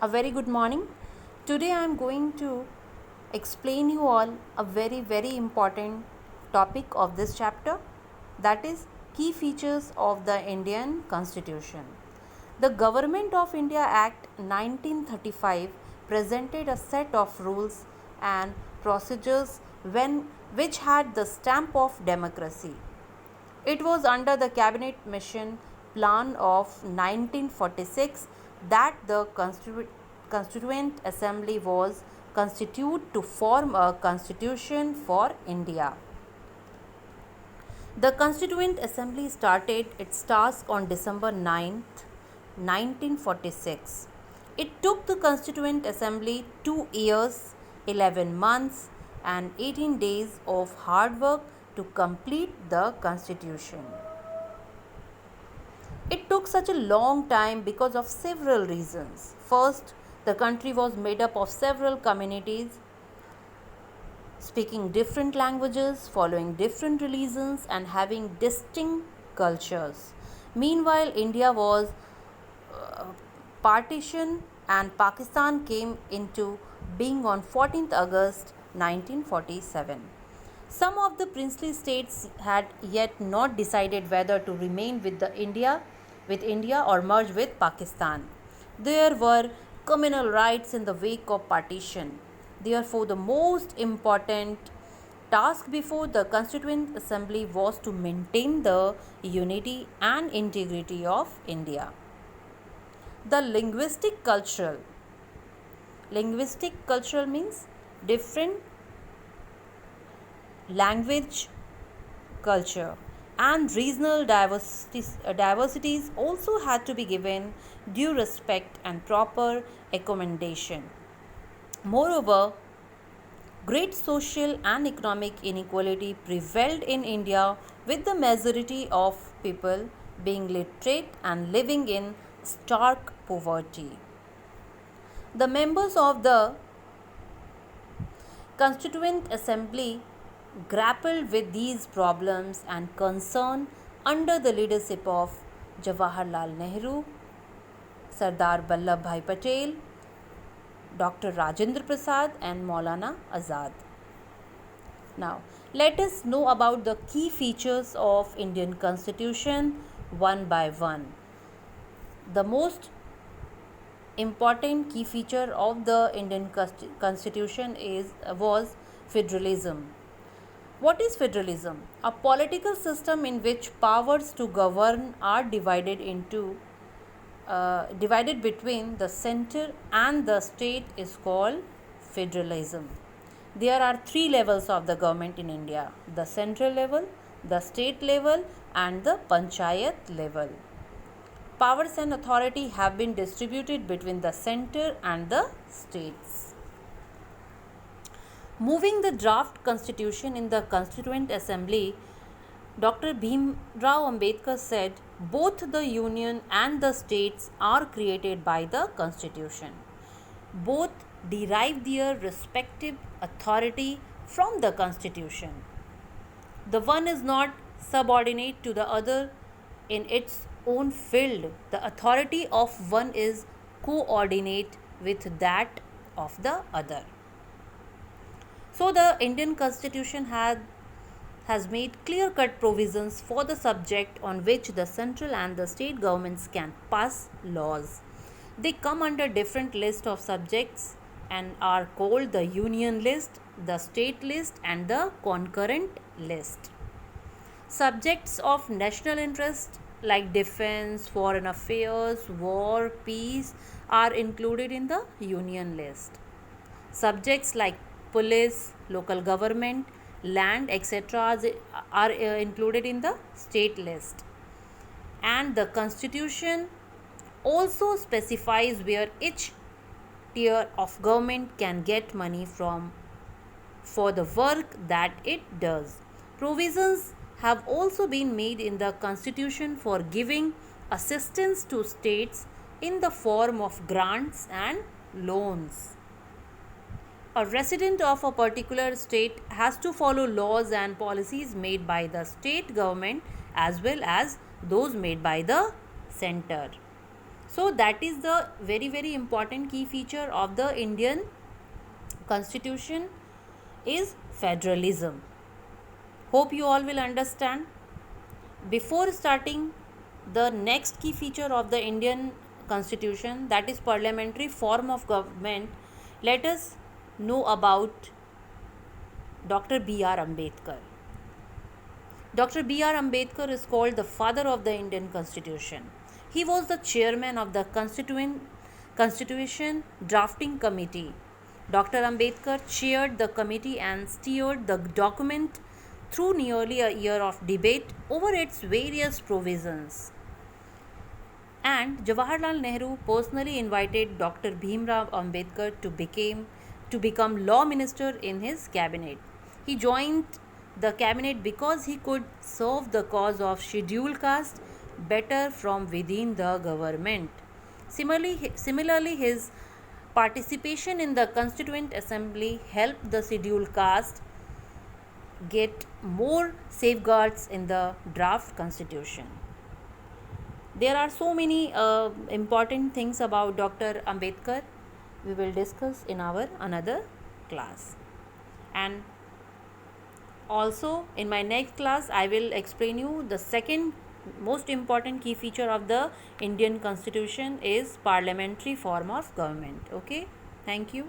A very good morning. Today I am going to explain you all a very important topic of this chapter, that is key features of the Indian Constitution. The Government of India Act 1935 presented a set of rules and procedures which had the stamp of democracy. It was under the Cabinet Mission Plan of 1946 that the Constituent Assembly was constituted to form a constitution for India. The Constituent Assembly started its task on December 9th, 1946. It took the Constituent Assembly 2 years, 11 months, and 18 days of hard work to complete the Constitution. It took such a long time because of several reasons. First, the country was made up of several communities speaking different languages, following different religions, and having distinct cultures. Meanwhile, India was partitioned and Pakistan came into being on 14th August 1947. Some of the princely states had yet not decided whether to remain with India or merge with Pakistan. There were communal rights in the wake of partition. Therefore, the most important task before the Constituent Assembly was to maintain the unity and integrity of India. The linguistic cultural means different language, culture, and regional diversities also had to be given due respect and proper accommodation. Moreover, great social and economic inequality prevailed in India, with the majority of people being literate and living in stark poverty. The members of the Constituent Assembly grappled with these problems and concerns under the leadership of Jawaharlal Nehru, Sardar Vallabhbhai Patel, Dr. Rajendra Prasad, and Maulana Azad. Now, let us know about the key features of Indian Constitution one by one. The most important key feature of the Indian Constitution was federalism. What is federalism? A political system in which powers to govern are divided between the center and the state is called federalism. There are three levels of the government in India: the central level, the state level, and the panchayat level. Powers and authority have been distributed between the center and the states. Moving the draft constitution in the Constituent Assembly, Dr. Bhimrao Ambedkar said both the union and the states are created by the constitution. Both derive their respective authority from the constitution. The one is not subordinate to the other in its own field. The authority of one is coordinate with that of the other. So, the Indian Constitution has made clear-cut provisions for the subject on which the central and the state governments can pass laws. They come under different lists of subjects and are called the union list, the state list, and the concurrent list. Subjects of national interest like defense, foreign affairs, war, peace are included in the union list. Subjects like police, local government, land, etc. are included in the state list. And the constitution also specifies where each tier of government can get money from for the work that it does. Provisions have also been made in the constitution for giving assistance to states in the form of grants and loans. A resident of a particular state has to follow laws and policies made by the state government as well as those made by the center. So that is the very important key feature of the Indian constitution is federalism. Hope you all will understand. Before starting the next key feature of the Indian constitution, that is parliamentary form of government, let us know about Dr. B.R. Ambedkar. Dr. B.R. Ambedkar is called the father of the Indian constitution. He was the chairman of the Constitution Drafting Committee. Dr. Ambedkar chaired the committee and steered the document through nearly a year of debate over its various provisions. And Jawaharlal Nehru personally invited Dr. Bhimrao Ambedkar to become law minister in his cabinet. He joined the cabinet because he could serve the cause of scheduled caste better from within the government. Similarly, his participation in the Constituent Assembly helped the scheduled caste get more safeguards in the draft constitution. There are so many important things about Dr. Ambedkar we will discuss in our another class. And also in my next class I will explain you the second most important key feature of the Indian constitution is parliamentary form of government. Okay, thank you.